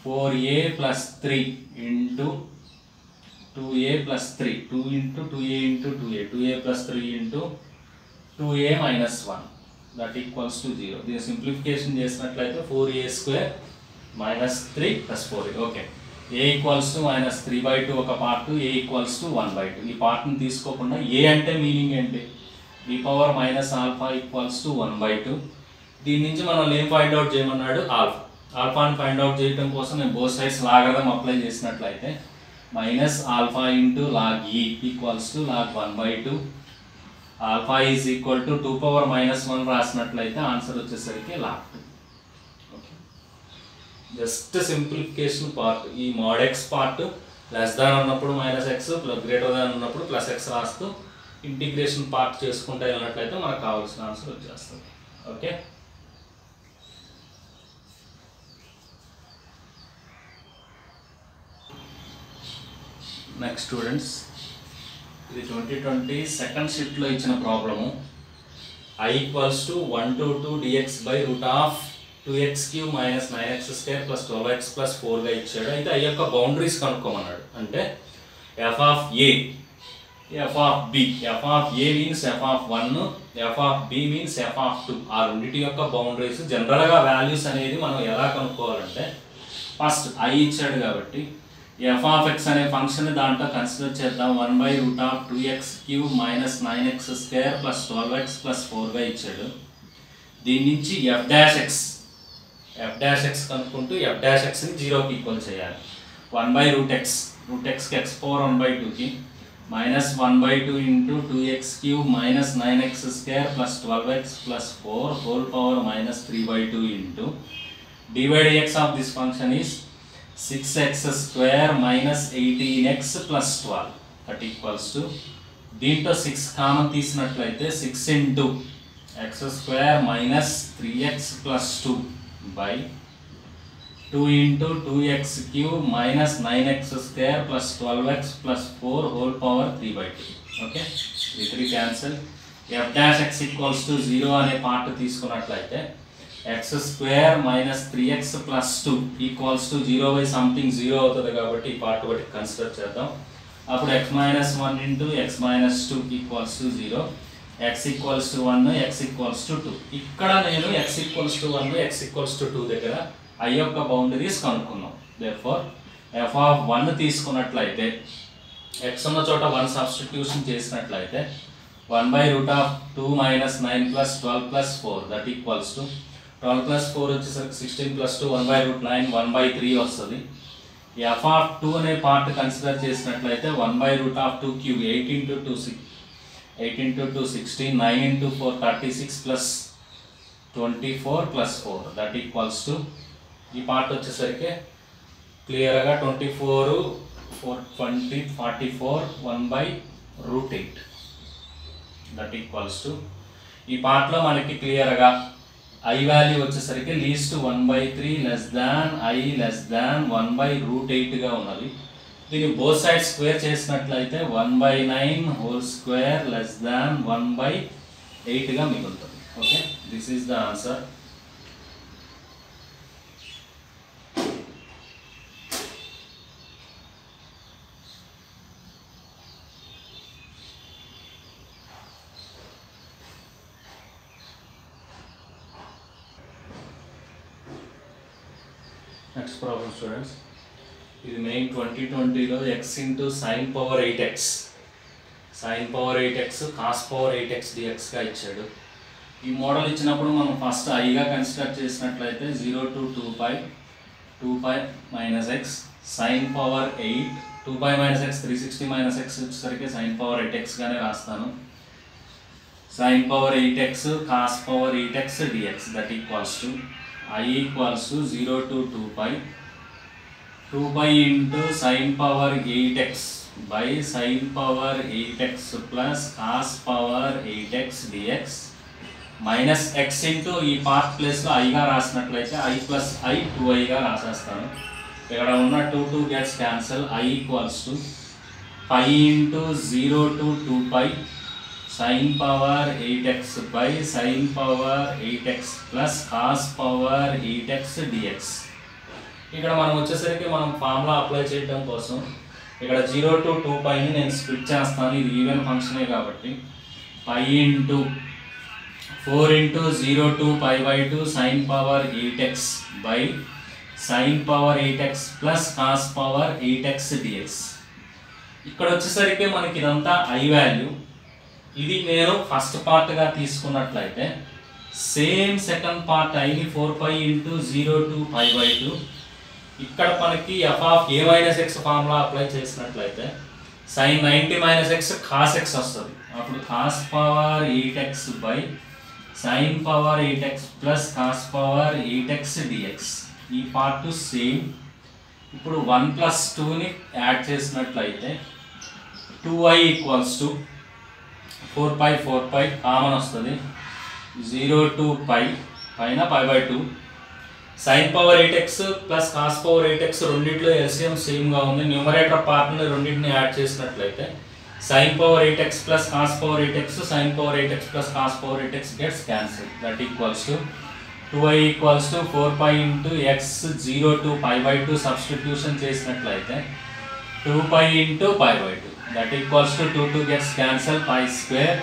4a plus 3 into 2a plus 3 2 into 2a into 2a plus 3 into 2a -1 that equals to 0. దీన్ని simplification చేసినట్లయితే 4a² -3 plus 4a. Okay, a equals to -3/2 ఒక part, a equals to 1/2. ఈ పార్ట్ని తీసుకోకుండా a అంటే meaning ఏంటి? ఈ power minus alpha equals to 1/2. దీని నుంచి మనం ఏం ఫైండ్ అవుట్ చేయమన్నాడు? ఆల్ఫాని ఫైండ్ అవుట్ చేయడం కోసం నేను బోత్ సైడ్స్ లాగడం అప్లై చేసినట్లయితే minus alpha into log e equals to log 1/2. Alpha is equal to 2⁻−1 రాసినట్లయితే ఆన్సర్ వచ్చేసరికి log 2. Okay, just simplification part. ఈ mod x part less than ఉన్నప్పుడు -x, గ్రేటర్ దాన్ ఉన్నప్పుడు +x రాస్తూ ఇంటిగ్రేషన్ పార్ట్ చేసుకుంటే వెళ్ళినట్లయితే మనకు కావాల్సిన ఆన్సర్ వచ్చేస్తుంది. ఓకే, నెక్స్ట్ స్టూడెంట్స్, ఇది 2020 సెకండ్ షిఫ్ట్లో ఇచ్చిన problem. I equals to 1 to 2 dx by √2x³ - 9x² + 12x + 4గా ఇచ్చాడు. అయితే I యొక్క బౌండరీస్ కనుక్కోమన్నాడు. అంటే f of a, f of b, f of a means f of 1, f of b means f of 2. ఆ రెండింటి యొక్క boundaries జనరల్గా values అనేది మనం ఎలా కనుక్కోవాలంటే ఫస్ట్ I ఇచ్చాడు కాబట్టి f of x అనే ఫంక్షన్ దాంట్లో కన్సిడర్ చేద్దాం. 1/√2x³ - 9x² + 12x + 4గా ఇచ్చాడు. దీని నుంచి f'(x) కనుక్కుంటూ f'(x'ని 0కి ఈక్వల్ చేయాలి. 1/√x, √xకి x⁴1/2కి -1/2 into 2x³ - 9x² + 12x + 4 whole power -3/2 into dx of this function is 6x² - 18x + 12 that equals to దీంట్లో 6 కామన్ తీసినట్లయితే 6 into x square minus 3x plus 2 by 2 into 2x cube minus 9x square plus 12x plus 4 whole power 3/2. Okay, ఈ 3 cancel. F dash x equals to 0 అనే part తీసుకున్నట్లయితే X square minus 3x plus 2 equals to 0 by something 0 అవుతుంది కాబట్టి ఈ part బట్టి consider చేద్దాం. అప్పుడు x minus 1 into x minus 2 equals to 0, x equals to 1, x equals to 2. ఇక్కడ నేను x equals to 1, x equals to 2 దగ్గర i యొక్క బౌండరీస్ కనుక్కున్నాం. దేర్ఫోర్ f ఆఫ్ 1 తీసుకున్నట్లయితే x ఉన్న చోట 1 సబ్స్టిట్యూషన్ చేసినట్లయితే 1 by root of 2 minus 9 plus 12 plus 4 that equals to 12 plus 4 వచ్చేసరికి 16 plus 2 1 by root 9 1 by 3 వస్తుంది. ఎఫ్ ఆఫ్ 2 అనే పార్ట్ కన్సిడర్ చేసినట్లయితే 1 by root of 2 cube 8 into 2 16 9 into 4 36 plus 24 plus 4 that equals to ఈ part వచ్చేసరికి క్లియర్గా 24 4 20 44 1 by root 8 that equals to ఈ పార్ట్లో మనకి క్లియర్గా I వాల్యూ వచ్చేసరికి least 1/3 less than I less than 1/√8 గా ఉన్నది. దీన్ని బోత్ సైడ్ స్క్వేర్ చేసినట్లయితే 1/9 హోల్ స్క్వేర్ లెస్ దాన్ 1/8 గా మిగులుతుంది. Okay, this is the answer. Next problem students, ఇది మెయిన్ 2020లో x into sine power 8x sin power 8x cos power 8x dx గా ఇచ్చాడు. ఈ మోడల్ ఇచ్చినప్పుడు మనం ఫస్ట్ i గా కన్సిడర్ చేసినట్లయితే 0 to 2π minus x sin power 8 2π minus x 360 minus x వచ్చేసరికి sin power 8x గానే రాస్తాను. sin power 8x cos power 8x dx that equals to I equals to 0 to 2π into sin power 8x by sin power 8x plus cos power 8x dx minus x into ఈ part ప్లేస్లో i గా రాసినట్లయితే i plus i 2i గా రాసేస్తాను. ఇక్కడ ఉన్న 2 gets cancel. I equals to π into 0 to 2π sin power 8x by sin power 8x plus cos power 8x dx. ఇక్కడ మనం వచ్చేసరికి మనం ఫార్ములా అప్లై చేయడం కోసం ఇక్కడ 0 to 2πని నేను స్ప్లిట్ చేస్తాను. ఇది ఈవెన్ ఫంక్షనే కాబట్టి π into 4 into 0 to π/2 sin power 8x by sin power 8x plus cos power 8x dx. ఇక్కడ వచ్చేసరికి మనకి ఇదంతా i వాల్యూ. ఇది నేను ఫస్ట్ పార్ట్గా తీసుకున్నట్లయితే సేమ్ సెకండ్ పార్ట్ ఐని 4π into 0 to π/2 ఇక్కడ మనకి f of a minus x formula apply చేసినట్లయితే sin 90 minus x cos x వస్తుంది. అప్పుడు cos power 8x by sin power 8x plus cos power 8x dx. ఈ పార్ట్ సేమ్. ఇప్పుడు 1 plus 2ని add చేసినట్లయితే 2i ఈక్వల్స్ టు 4π కామన్ వస్తుంది. 0 to π పైన π/2 sin power 8x plus cos power 8x రెండిట్లో LCM సేమ్గా ఉంది. న్యూమరేటర్ పార్ట్ని రెండింటిని యాడ్ చేసినట్లయితే sin power 8x plus cos power 8x sin power 8x plus cos power 8x gets cancelled. That equals to 2i equals to 4π into x 0 to π/2 substitution చేసినట్లయితే 2π into π/2 that equals to 2 gets cancelled pi square.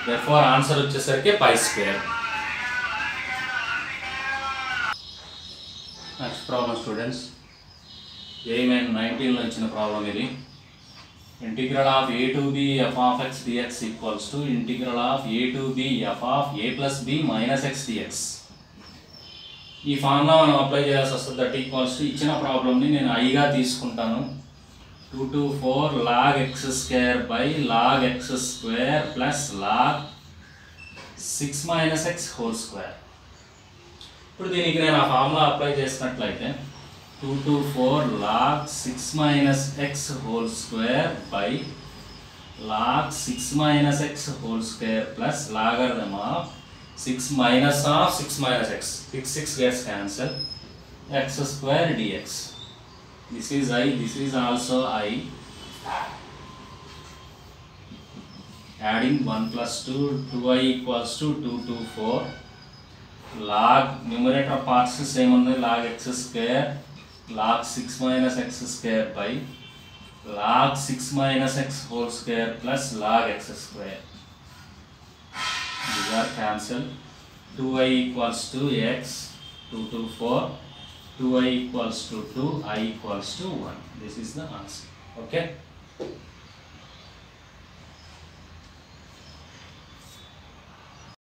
Therefore answer వచ్చేసరికి pi square. Next problem students, AMN 19లో ఇచ్చిన problem ఇది. Integral of a to b f of x dx equals to integral of a to b f of a plus b minus x dx. ఈ formula మనం apply చేయాల్సి వస్తుంది. That equals to ఇచ్చిన ప్రాబ్లమ్ని నేను ఐగా తీసుకుంటాను. 2 to 4 log x square by log x square plus log 6 minus x whole square. ఇప్పుడు దీనికి నేను ఆ ఫార్ములా అప్లై చేసినట్లయితే 2 to 4 log 6 minus x whole square by log 6 minus x whole square plus logarithm of 6 minus of 6 minus x. 6 gets cancelled. X square dx. This is I, this is also I. Adding 1 plus 2, 2i equals to 2, 2, 4. Log numerator parts same on the log x square, log 6 minus x square by log 6 minus x whole square plus log x square. These are cancelled. 2i equals to x, 2, 2, 4. 2i equals to 2, I equals to 1. This is the answer. Okay.